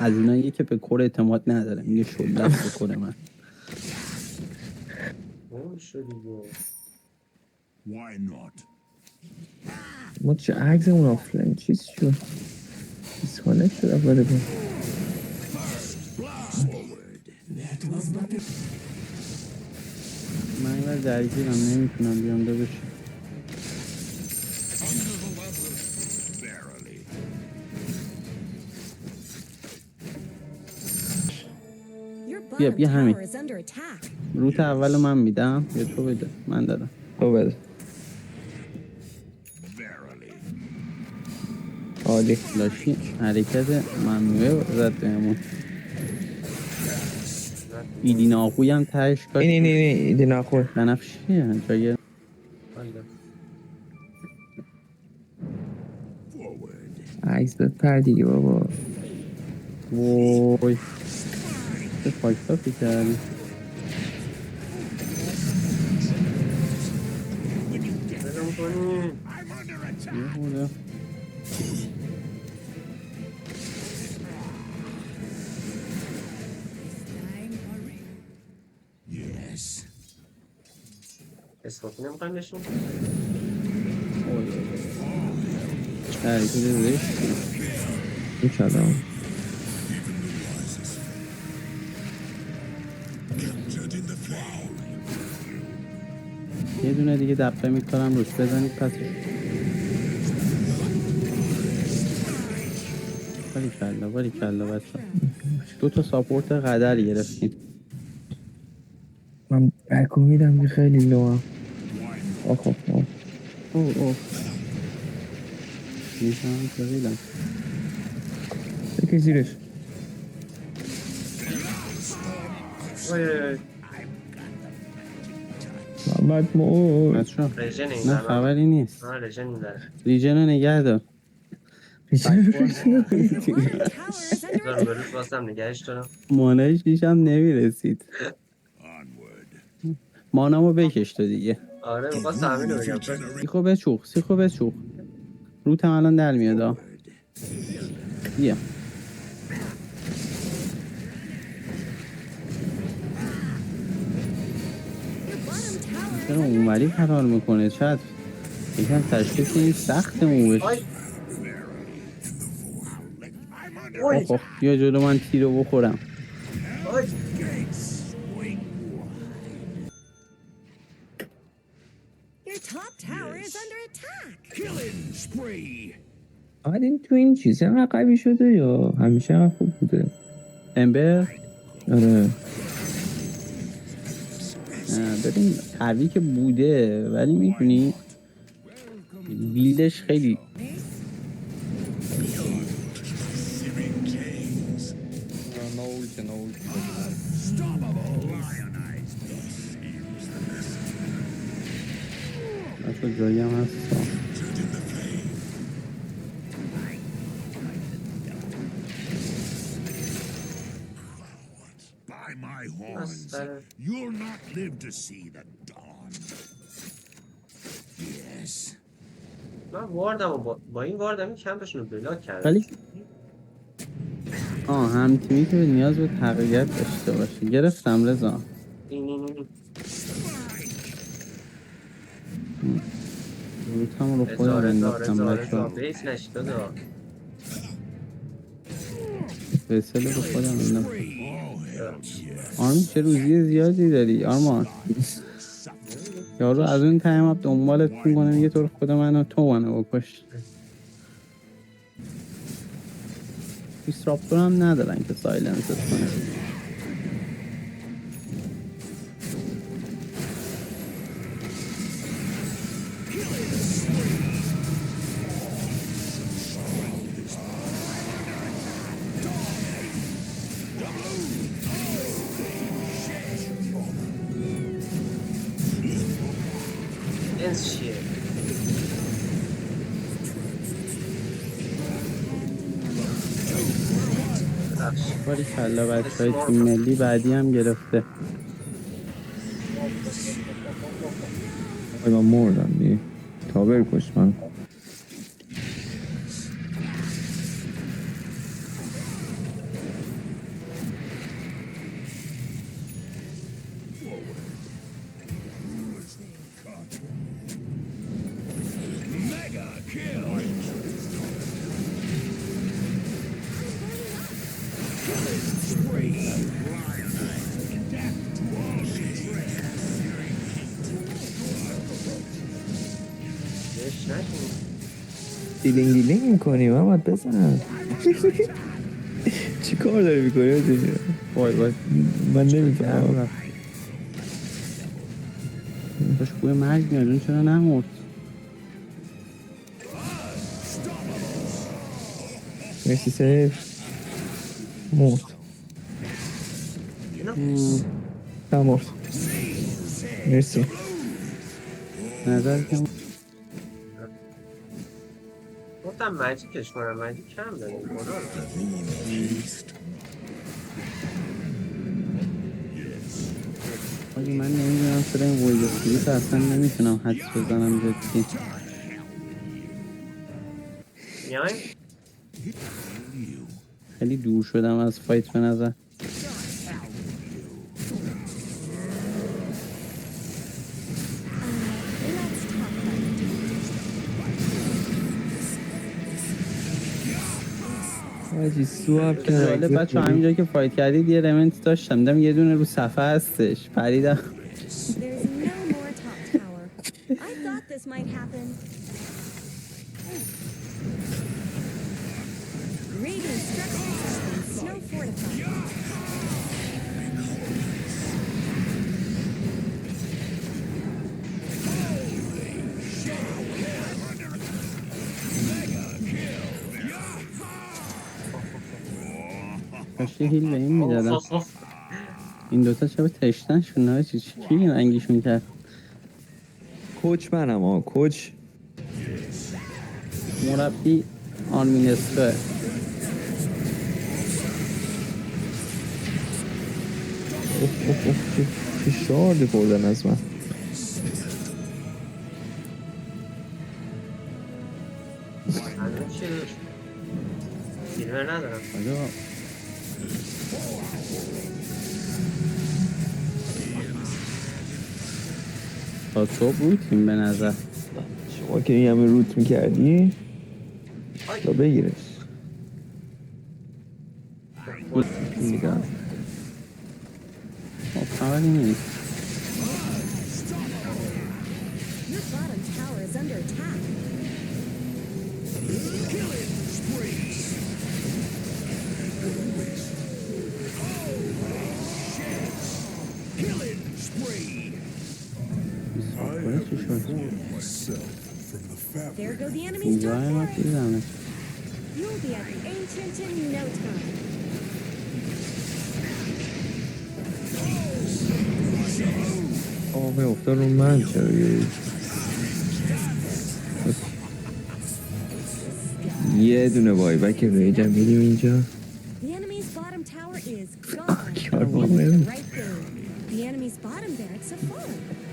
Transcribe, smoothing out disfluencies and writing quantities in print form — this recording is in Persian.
از اینایی که به کور اعتماد نداره، میگه شله است به کور من. Why not? ما چه عکسمون آفلاین چیز شد دیسکانکت شد اوله بود. من اینور درگیرم نمیتونم بیام داداش. بیا همین روت اول من میدم یا تو بده؟ من دادم. تو بده. عالی. لاشی حرکت ممنوعه زد بهمون. ایدی ناخوی هم تهش کاش. این ایدی ناخوی بنفشیه جای عکس بپر دیگه بابا. وای چه فاکتافی کردی. یه بوده Yes. اسماتی نمیخوایم نشون حرکت زشت این کلام یه دونه دیگه دبه میکنم روش بزنید پس. باری کلا بچه 2 تا ساپورت قدر گرفتیم. من بکو میدم که خیلی لو هم. آخ اوه میشم تقیدم بکی زیرش. محمد مور بچه رژن این نه خبری نیست. رژن این داره ریجن رو نگه دار. بذار بروش واسم نگهش دارم. مانایش بیشم نمیرسید. مانامو بکش تو دیگه. آره میخواست همین رو بگم. سیخو بچوخ روت هم الان در میاد. بیا چرا اونوری فرار میکنه؟ شاید یکم تشخیص این سخت موش. آخ یا جلو من تیرو بخورم. آره این تو این چیز هم قوی شده یا همیشه هم خوب بوده؟ امبر؟ آره ببین قوی که بوده ولی میدونی بیلدش خیلی بچه جایی هم هست. By my horns, you'll not live to see the dawn. Yes. من واردم با این واردم کمپشون رو بلاک کردم. ولی هم تیمی که نیاز به تقویت داشته باشه. گرفتم رضا. این روتم رو خودم انداختم رضا بیس نشید دادا. بسله به خودم انداختم. آرمان چه روزی زیادی داری آرمان؟ یارو از اون تایم دنبالت میکنه میگه تو رو خدا منو تو منو بکش. دیسراپتور هم ندارن که سایلنست کنه. چیه؟ باری کلا بچه های تیم ملی بعدی هم گرفته. من مردم دیگه تابر کش من. بهش نشون. دیلینگ میکنی محمد بزن. چی کار داری میکنی؟ وای وای من نمیفهمم. داشت بوی مرگ میاد، اون چرا نمرد؟ مرسی سیف. مرد. مرد. مرسی. نظر کم گفتم مجیکش کنم، مجیک کم داریم خدا رو. آجی من نمیدونم چرا این ویل اسپریت اصلا نمیتونم حدس بزنم جدی. میایم؟ خیلی دور شدم از فایت به نظر. آجی سواب جالب کرد. بچه همینجا که فایت کردید یه رمنت داشتم، دیدم یه دونه رو صفحه هستش، پریدم. There's no more top tower. I thought this might happen. Radiant structures have been snow fortified. کاش یه هیل به این میدادم. این دوتا چه به تشتن شونه چی کی رنگیشون کرد. کوچ منم کوچ. مربی آرمینسکه. چه شاردی خوردن از من. هنوز چی سیلور ندارم. آجا تا تو بودیم به نظر. شما که این همه روت میکردی تا بگیرش میدم خب خبری نیست. Your bottom tower is under attack. کنه چی شد؟ There go the enemy's اینجا top هم tower. دیدمش. You'll be at the ancient in no time. آقا افتاد رو من چرا یه دونه وای بک ریجم میدیم اینجا. The enemy's bottom tower is gone. کار The کنم. right thing. The enemy's bottom barracks have fallen.